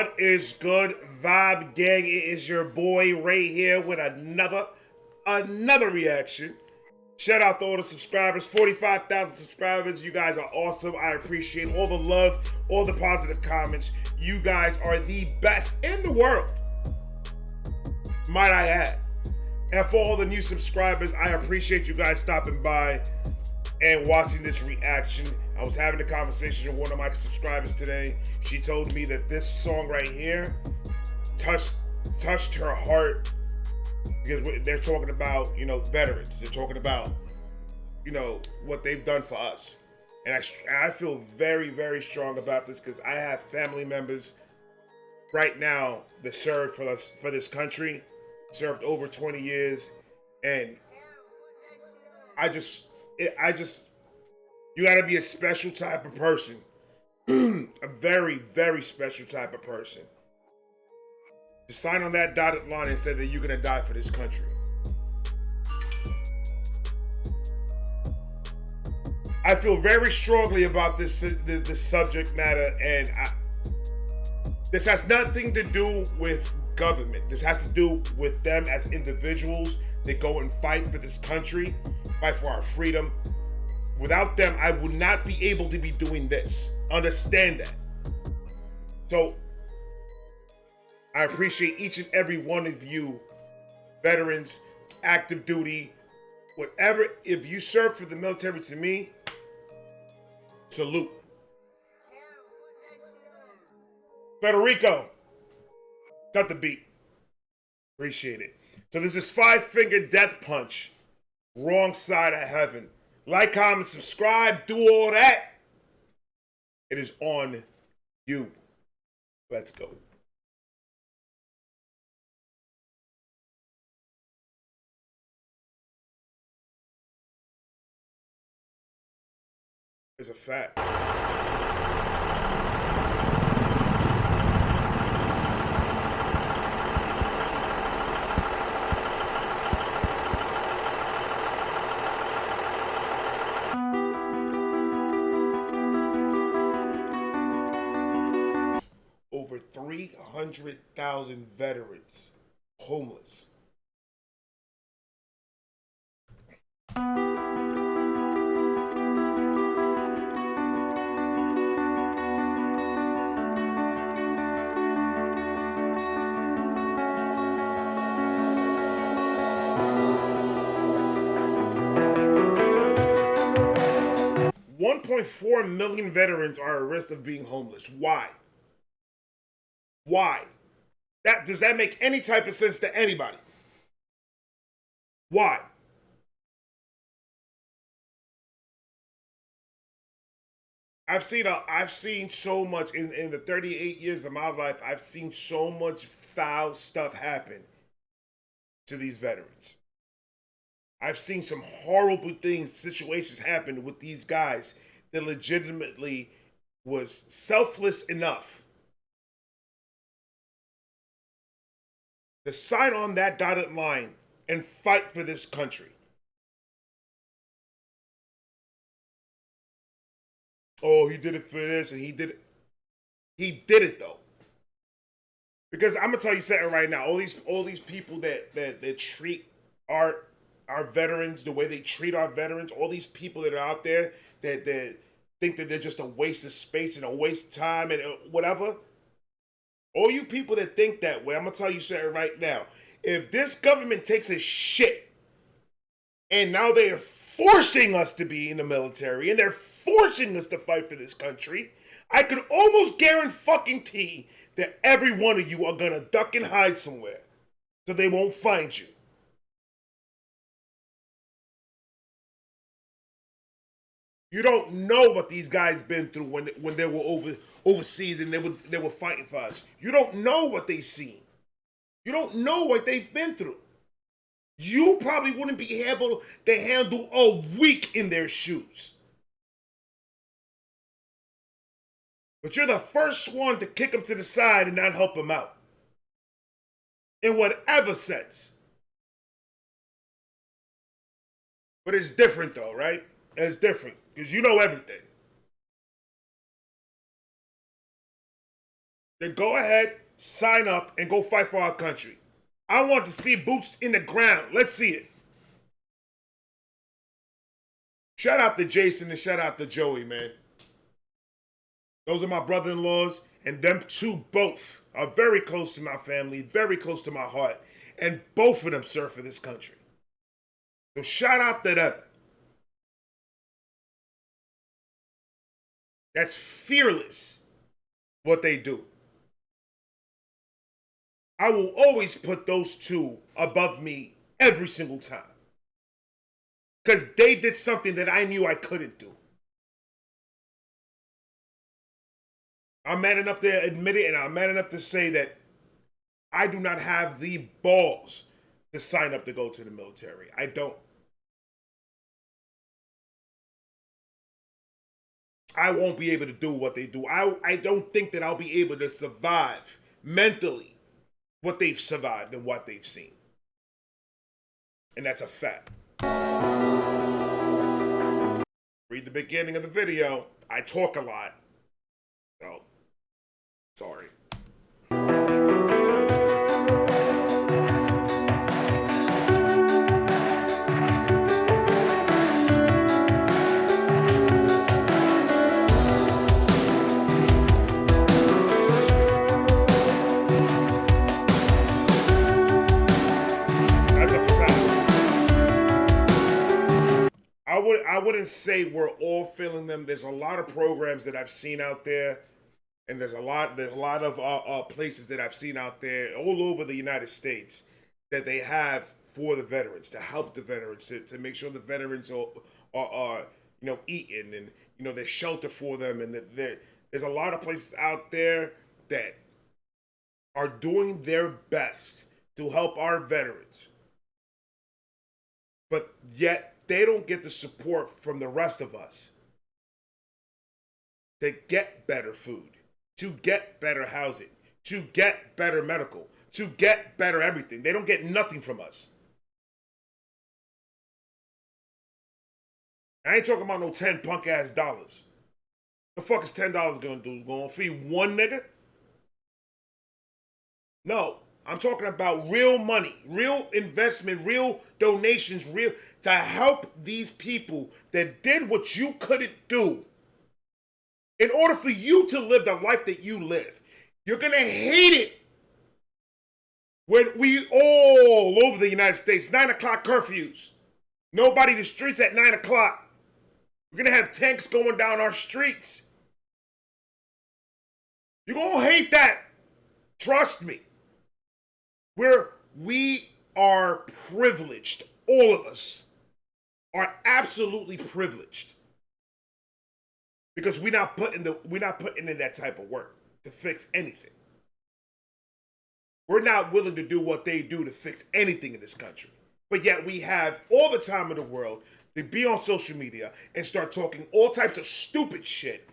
What is good, Vibe Gang? It is your boy Ray here with another reaction. Shout out to all the subscribers, 45,000 subscribers. You guys are awesome. I appreciate all the love, all the positive comments. You guys are the best in the world, might I add. And for all the new subscribers, I appreciate you guys stopping by and watching this reaction. I was having a conversation with one of my subscribers today. She told me that this song right here touched her heart because they're talking about, veterans. They're talking about, what they've done for us. And I feel very, very strong about this because I have family members right now that served for this country, served over 20 years, and I just you got to be a special type of person, a very, very special type of person to sign on that dotted line and say that you're gonna die for this country. I feel very strongly about this subject matter, and this has nothing to do with government. This has to do with them as individuals that go and fight for this country, fight for our freedom. Without them, I would not be able to be doing this. Understand that. So, I appreciate each and every one of you, veterans, active duty, whatever. If you serve for the military, to me, salute. Federico, cut the beat. Appreciate it. So this is Five Finger Death Punch, Wrong Side of Heaven. Like, comment, subscribe, do all that. It is on you. Let's go. It's a fact. Over 300,000 veterans homeless. $1.4 million veterans are at risk of being homeless. Why? Why? Does that make any type of sense to anybody? Why? I've seen so much in the 38 years of my life. I've seen so much foul stuff happen to these veterans. I've seen some horrible things, situations happen with these guys that legitimately was selfless enough to sign on that dotted line and fight for this country. Oh, he did it for this, and he did it. He did it though, because I'm gonna tell you something right now. All these people that treat our veterans the way they treat our veterans. All these people that are out there that think that they're just a waste of space and a waste of time and whatever. All you people that think that way, I'm gonna tell you something right now. If this government takes a shit and now they are forcing us to be in the military and they're forcing us to fight for this country, I could almost guarantee that every one of you are gonna duck and hide somewhere so they won't find you. You don't know what these guys been through when they were overseas and they were fighting for us. You don't know what they've seen. You don't know what they've been through. You probably wouldn't be able to handle a week in their shoes. But you're the first one to kick them to the side and not help them out. In whatever sense. But it's different though, right? It's different because you know everything. then go ahead, sign up, and go fight for our country. I want to see boots in the ground. Let's see it. Shout out to Jason and shout out to Joey, man. Those are my brother-in-laws, and them two both are very close to my family, very close to my heart, and both of them serve for this country. So shout out to them. That's fearless what they do. I will always put those two above me every single time. Because they did something that I knew I couldn't do. I'm man enough to admit it, and I'm man enough to say that I do not have the balls to sign up to go to the military. I don't. I won't be able to do what they do. I don't think that I'll be able to survive mentally what they've survived and what they've seen. And that's a fact. Read the beginning of the video. I talk a lot. So, sorry. I wouldn't say we're all feeling them. There's a lot of programs that I've seen out there, and there's a lot of places that I've seen out there all over the United States that they have for the veterans, to help the veterans, to make sure the veterans are eaten, and there's shelter for them, and that there's a lot of places out there that are doing their best to help our veterans, but yet they don't get the support from the rest of us to get better food, to get better housing, to get better medical, to get better everything. They don't get nothing from us. I ain't talking about no 10 punk ass dollars. The fuck is $10 gonna do? Gonna feed one nigga? No, I'm talking about real money, real investment, real donations, real to help these people that did what you couldn't do in order for you to live the life that you live. You're gonna hate it when we all over the United States, 9 o'clock curfews, nobody in the streets at 9 o'clock. We're gonna have tanks going down our streets. You're gonna hate that. Trust me. We are privileged. All of us are absolutely privileged because we're not putting in that type of work to fix anything. We're not willing to do what they do to fix anything in this country. But yet we have all the time in the world to be on social media and start talking all types of stupid shit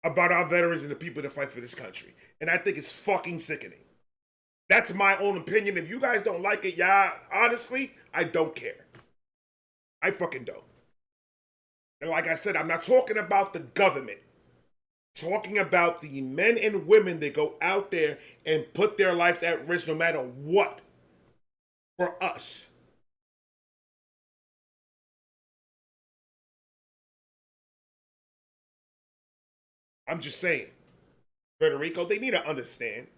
about our veterans and the people that fight for this country. And I think it's fucking sickening. That's my own opinion. If you guys don't like it, yeah, honestly, I don't care. I fucking don't. And like I said, I'm not talking about the government. I'm talking about the men and women that go out there and put their lives at risk no matter what for us. I'm just saying. Federico, they need to understand.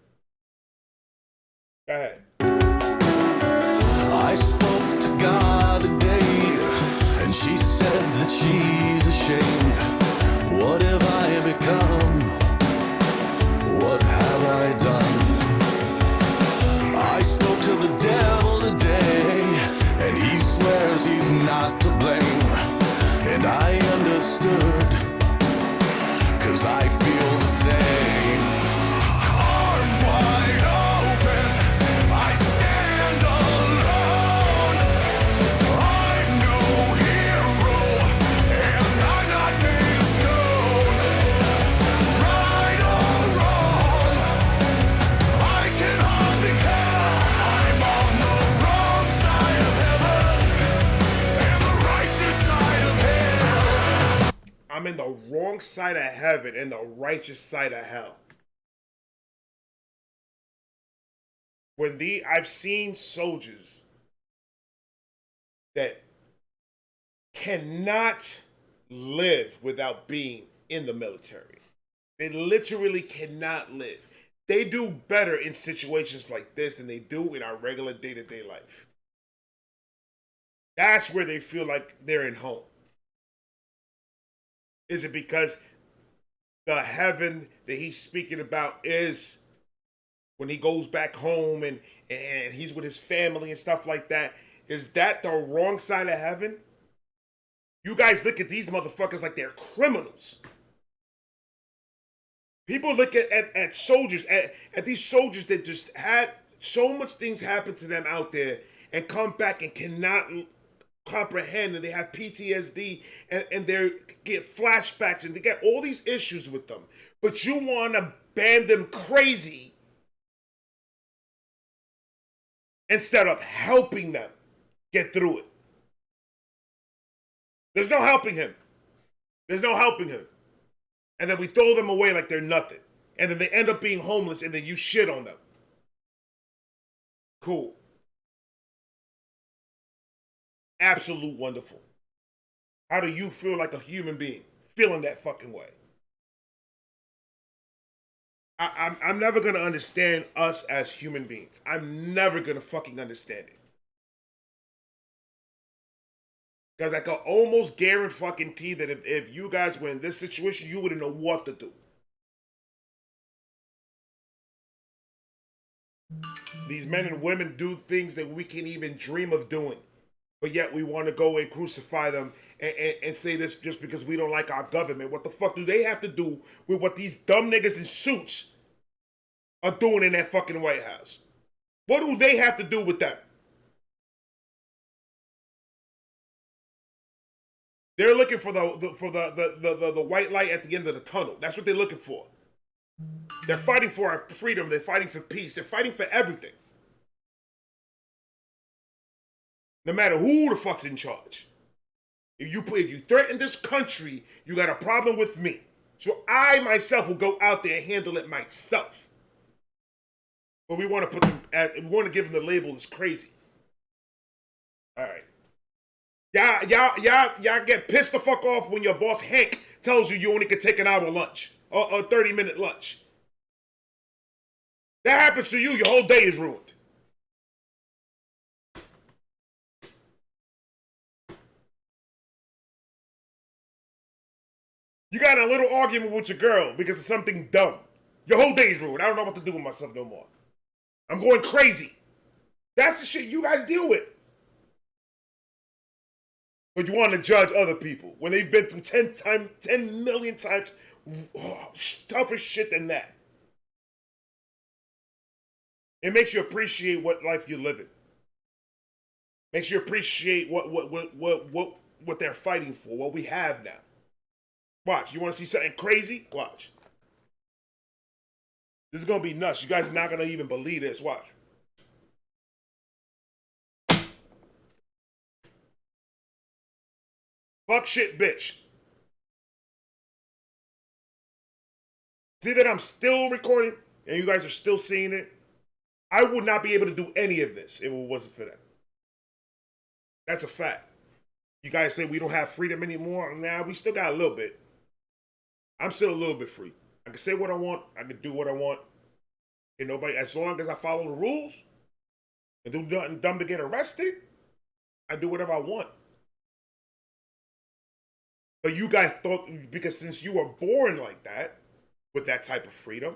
Go ahead. I spoke to God today, and she said that she's ashamed. What have I become? What have I done? I spoke to the devil today, and he swears he's not to blame. And I understood, 'cause I feel the same. Arms wide open, I stand alone. I'm no hero, and I'm not made of stone. Right or wrong, I can hardly care. I'm on the wrong side of heaven and the righteous side of hell. I'm in the wrong side of heaven and the righteous side of hell. I've seen soldiers that cannot live without being in the military. They literally cannot live. They do better in situations like this than they do in our regular day-to-day life. That's where they feel like they're in home. Is it because the heaven that he's speaking about is when he goes back home and he's with his family and stuff like that? Is that the wrong side of heaven? You guys look at these motherfuckers like they're criminals. People look at soldiers, at these soldiers that just had so much things happen to them out there and come back and cannot comprehend, and they have PTSD and they get flashbacks and they get all these issues with them. But you want to ban them crazy instead of helping them get through it. There's no helping him. There's no helping him. And then we throw them away like they're nothing. And then they end up being homeless and then you shit on them. Cool. Absolute wonderful. How do you feel like a human being feeling that fucking way? I'm never going to understand us as human beings. I'm never going to fucking understand it. Because I can almost guarantee that if you guys were in this situation, you wouldn't know what to do. These men and women do things that we can't even dream of doing. But yet we want to go and crucify them and say this just because we don't like our government. What the fuck do they have to do with what these dumb niggas in suits are doing in that fucking White House? What do they have to do with that? They're looking for the white light at the end of the tunnel. That's what they're looking for. They're fighting for our freedom. They're fighting for peace. They're fighting for everything. No matter who the fuck's in charge. If you threaten this country, you got a problem with me. So I myself will go out there and handle it myself. But we want to we want to give them the label as crazy. All right. Y'all get pissed the fuck off when your boss Hank tells you only can take an hour lunch or a 30-minute lunch. That happens to you, your whole day is ruined. You got in a little argument with your girl because of something dumb. Your whole day is ruined. I don't know what to do with myself no more. I'm going crazy. That's the shit you guys deal with. But you want to judge other people when they've been through 10 million times tougher shit than that. It makes you appreciate what life you're living. Makes you appreciate what they're fighting for, what we have now. Watch, you want to see something crazy? Watch. This is going to be nuts. You guys are not going to even believe this. Watch. Fuck shit, bitch. See that I'm still recording and you guys are still seeing it? I would not be able to do any of this if it wasn't for that. That's a fact. You guys say we don't have freedom anymore? Nah, we still got a little bit. I'm still a little bit free. I can say what I want. I can do what I want. And nobody, as long as I follow the rules and do nothing dumb to get arrested, I do whatever I want. But you guys thought, because since you were born like that, with that type of freedom,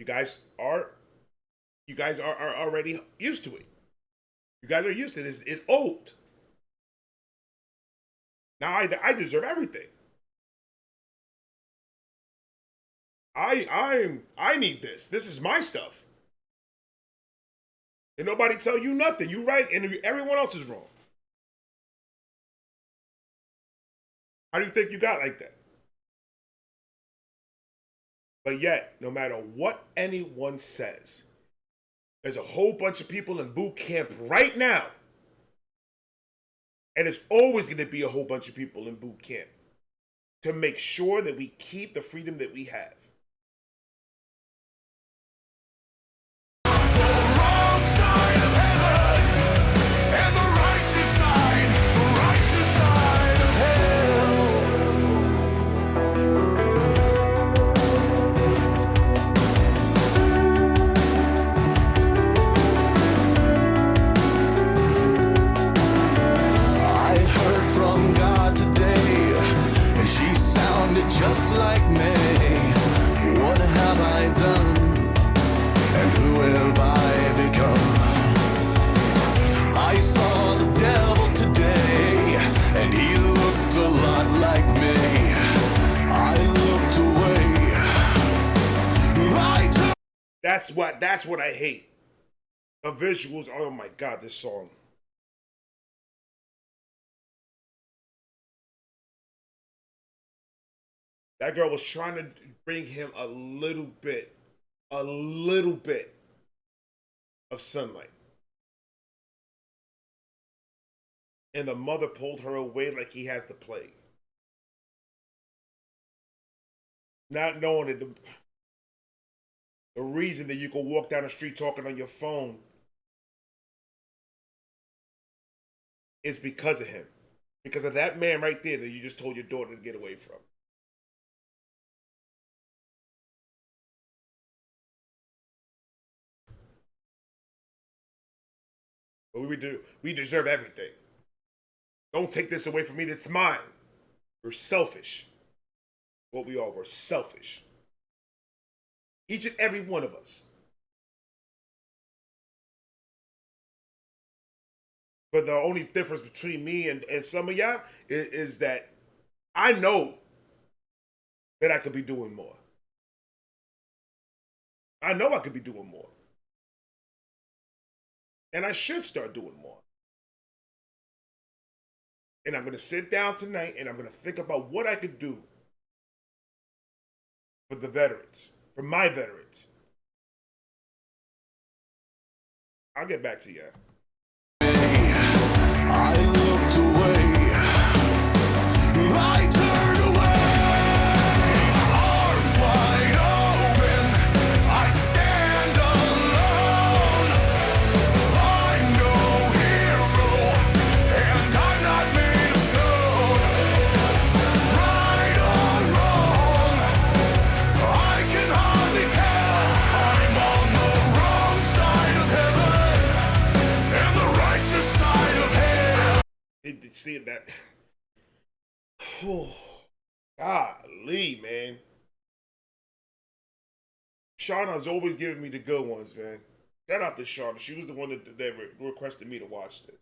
you guys are already used to it. You guys are used to this. It's old. Now I deserve everything. I need this. This is my stuff. And nobody tell you nothing. You right, and everyone else is wrong. How do you think you got like that? But yet, no matter what anyone says, there's a whole bunch of people in boot camp right now. And there's always going to be a whole bunch of people in boot camp to make sure that we keep the freedom that we have. not like me. I looked away. That's what I hate. The visuals, oh my God, this song. That girl was trying to bring him a little bit of sunlight. And the mother pulled her away like he has the plague. Not knowing that the reason that you can walk down the street talking on your phone is because of him. Because of that man right there that you just told your daughter to get away from. But we deserve everything. Don't take this away from me, that's mine. We're selfish. What we are, we're selfish. Each and every one of us. But the only difference between me and some of y'all is that I know that I could be doing more. I know I could be doing more. And I should start doing more. And I'm going to sit down tonight and I'm going to think about what I could do for the veterans, for my veterans. I'll get back to you. I looked away. I turned away. Arms wide open. I stand alone. I'm no hero, and I'm not made of stone. Right or wrong, I can hardly tell. I'm on the wrong side of heaven and the righteous side of hell. See that? Oh, golly, man. Shauna's always giving me the good ones, man. Shout out to Shauna. She was the one that requested me to watch this.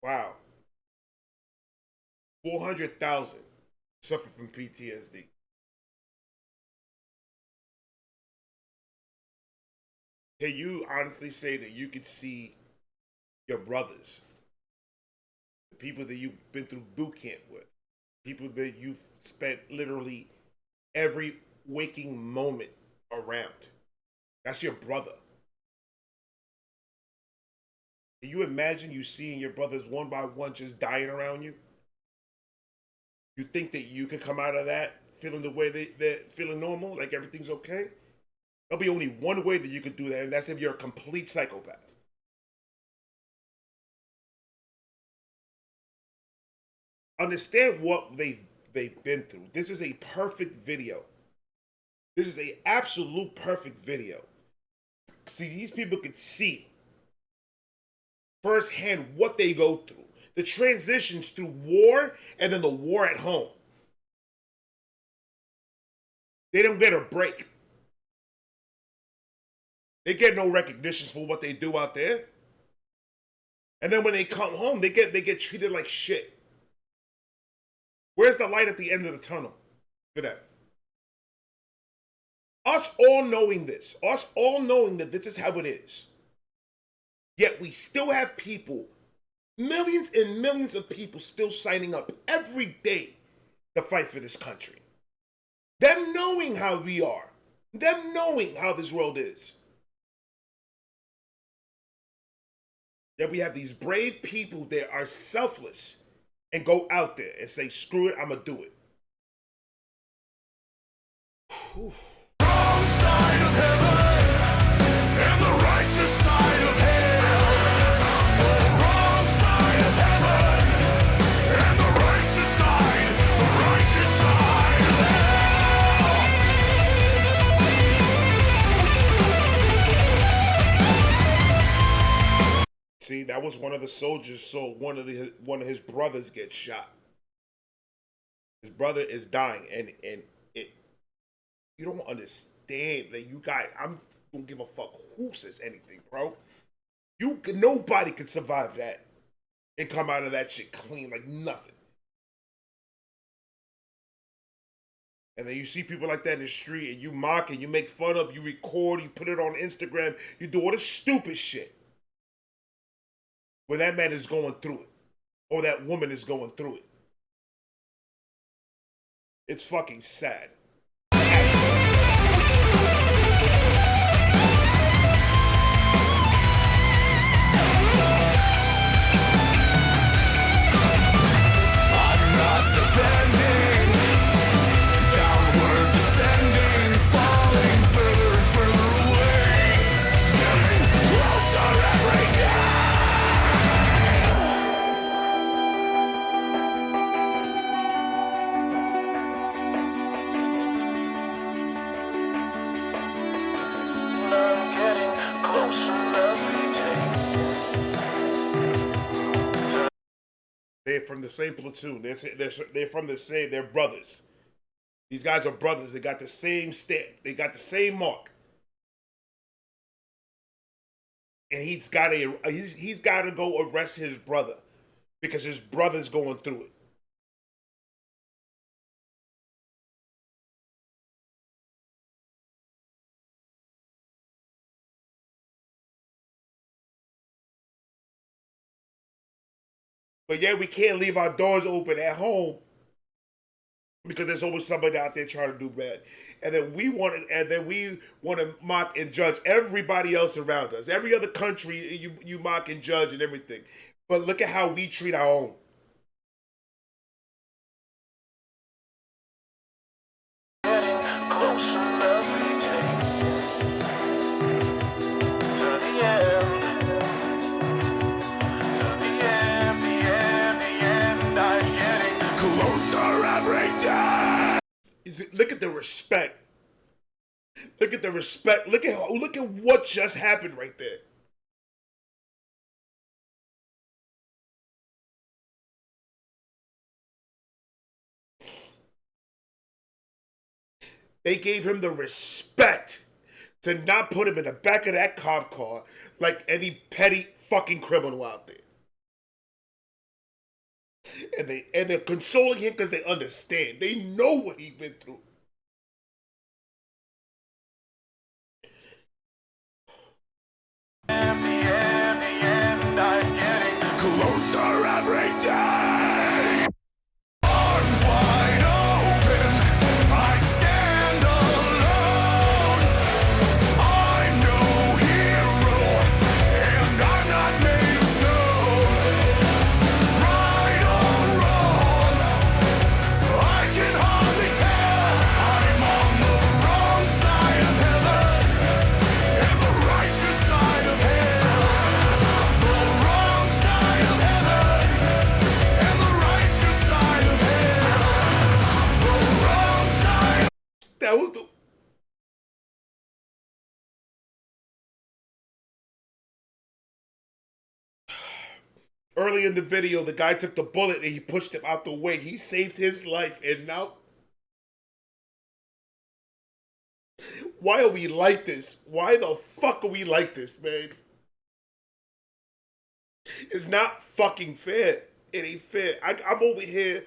Wow. 400,000 suffer from PTSD. Can you honestly say that you could see your brothers, the people that you've been through boot camp with, people that you've spent literally every waking moment around? That's your brother. Can you imagine you seeing your brothers one by one just dying around you? You think that you could come out of that feeling the way they're feeling normal, like everything's okay? There'll be only one way that you could do that, and that's if you're a complete psychopath. Understand what they've been through. This is a perfect video. This is a absolute perfect video. See, these people could see firsthand what they go through. The transitions through war and then the war at home. They don't get a break. They get no recognitions for what they do out there. And then when they come home, they get treated like shit. Where's the light at the end of the tunnel for them? Us all knowing this, us all knowing that this is how it is. Yet we still have people, millions and millions of people still signing up every day to fight for this country. Them knowing how we are. Them knowing how this world is. Yet we have these brave people that are selfless and go out there and say, screw it, I'm going to do it. Whew. Wrong side of heaven and the righteous side of hell. The wrong side of heaven and the righteous side of hell. See, that was one of the soldiers saw one of his brothers get shot. His brother is dying, and it. You don't understand that you guys. I don't give a fuck who says anything, bro. Nobody could survive that. and come out of that shit clean like nothing. And then you see people like that in the street and you mock and you make fun of, you record, you put it on Instagram, you do all this stupid shit. When that man is going through it, or that woman is going through it. It's fucking sad. They're from the same platoon. They're from the same. They're brothers. These guys are brothers. They got the same stamp. They got the same mark. And he's got to go arrest his brother because his brother's going through it. But yet we can't leave our doors open at home because there's always somebody out there trying to do bad. And then we want to mock and judge everybody else around us. Every other country you mock and judge and everything. But look at how we treat our own. Look at the respect. Look at the respect. Look at what just happened right there. They gave him the respect to not put him in the back of that cop car like any petty fucking criminal out there. And they're consoling him because they understand. They know what he's been through. Closer every day. Arms wide open. I stand alone. I'm no hero, and I'm not made of stone. Right or wrong, I can hardly tell. I'm on the wrong side of heaven and the righteous side of hell. The wrong side of heaven and the righteous side of hell. The wrong side. That was the. Early in the video, the guy took the bullet and he pushed him out the way. He saved his life, and now. Why are we like this? Why the fuck are we like this, man? It's not fucking fair. It ain't fair. I'm over here.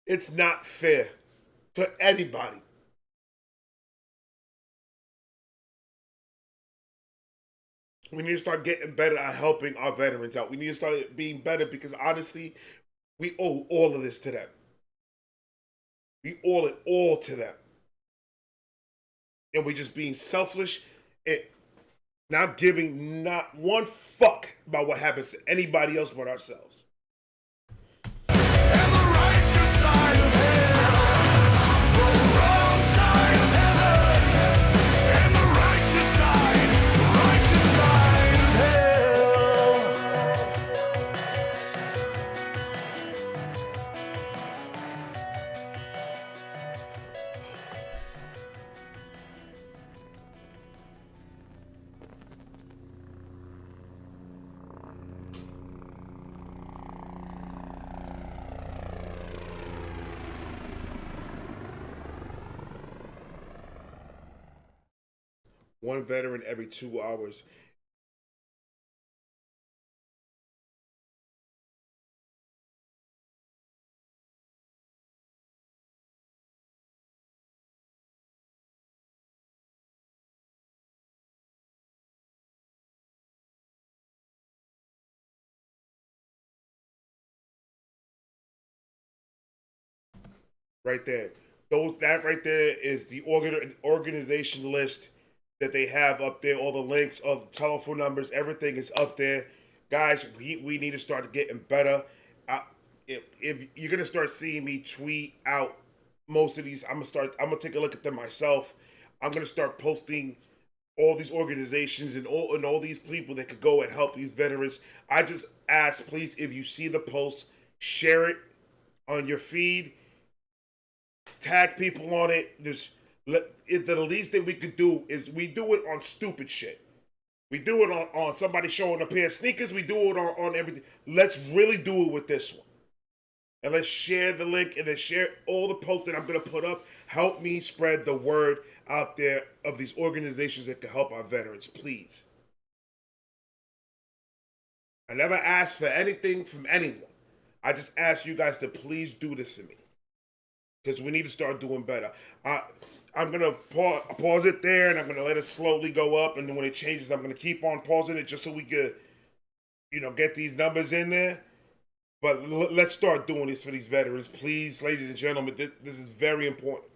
It's not fair to anybody. We need to start getting better at helping our veterans out. We need to start being better because honestly, we owe all of this to them. We owe it all to them. And we're just being selfish and not giving not one fuck about what happens to anybody else but ourselves. One veteran every 2 hours. Right there. That right there is the organization list that they have up there. All the links, all the telephone numbers, everything is up there. Guys, we need to start getting better. If you're gonna start seeing me tweet out most of these, I'm gonna take a look at them myself. I'm gonna start posting all these organizations and all these people that could go and help these veterans. I just ask, please, if you see the post, share it on your feed, tag people on it. The least thing we could do is we do it on stupid shit. We do it on somebody showing a pair of sneakers. We do it on everything. Let's really do it with this one. And let's share the link and let's share all the posts that I'm going to put up. Help me spread the word out there of these organizations that can help our veterans, please. I never asked for anything from anyone. I just ask you guys to please do this for me, because we need to start doing better. I'm going to pause it there, and I'm going to let it slowly go up, and then when it changes, I'm going to keep on pausing it just so we could, get these numbers in there. But let's start doing this for these veterans, please, ladies and gentlemen. This is very important.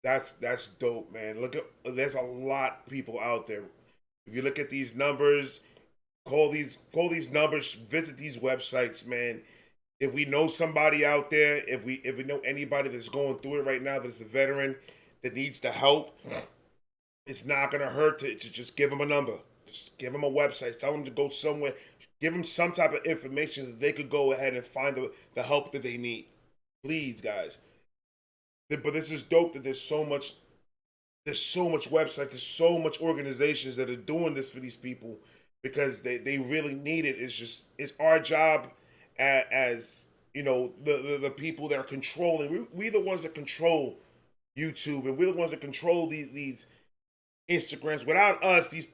That's dope, man. There's a lot of people out there. If you look at these numbers, call these numbers, visit these websites, man. If we know somebody out there, if we know anybody that's going through it right now, that's a veteran that needs the help, it's not gonna hurt to just give them a number, just give them a website, tell them to go somewhere, give them some type of information that they could go ahead and find the help that they need. Please, guys. But this is dope that there's so much websites, there's so much organizations that are doing this for these people because they really need it. It's our job as the people that are controlling. We the ones that control YouTube, and we're the ones that control these Instagrams. Without us, these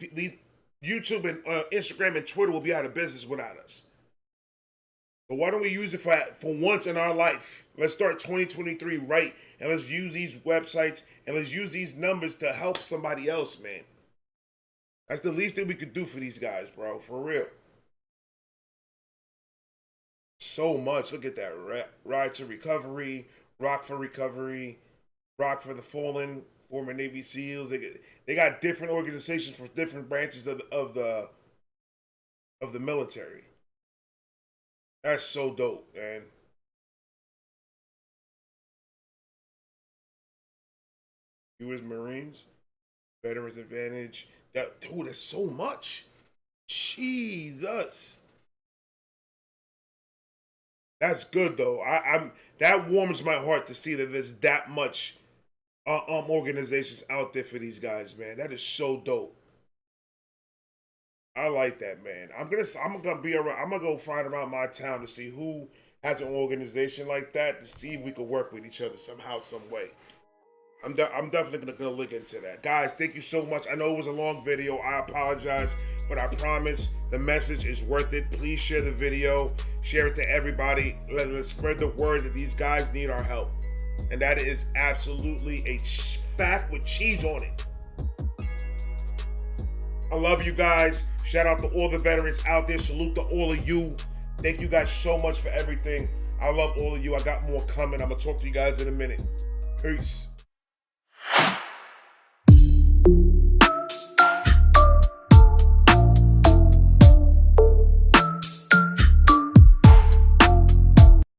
YouTube and Instagram and Twitter will be out of business without us. But why don't we use it for once in our life? Let's start 2023 right, and let's use these websites and let's use these numbers to help somebody else, man. That's the least thing we could do for these guys, bro. For real. So much. Look at that. Ride to Recovery, Rock for Recovery, Rock for the Fallen, former Navy SEALs. They got different organizations for different branches of the military. That's so dope, man. U.S. Marines, Veterans Advantage. Dude, that's so much. Jesus. That's good though. I'm that warms my heart to see that there's that much organizations out there for these guys, man. That is so dope. I like that, man. I'm gonna be around. I'm gonna go find around my town to see who has an organization like that to see if we can work with each other somehow, some way. I'm definitely gonna look into that, guys. Thank you so much. I know it was a long video. I apologize, but I promise the message is worth it. Please share the video, share it to everybody. Let's spread the word that these guys need our help, and that is absolutely a fact with cheese on it. I love you guys. Shout out to all the veterans out there. Salute to all of you. Thank you guys so much for everything. I love all of you. I got more coming. I'm going to talk to you guys in a minute. Peace.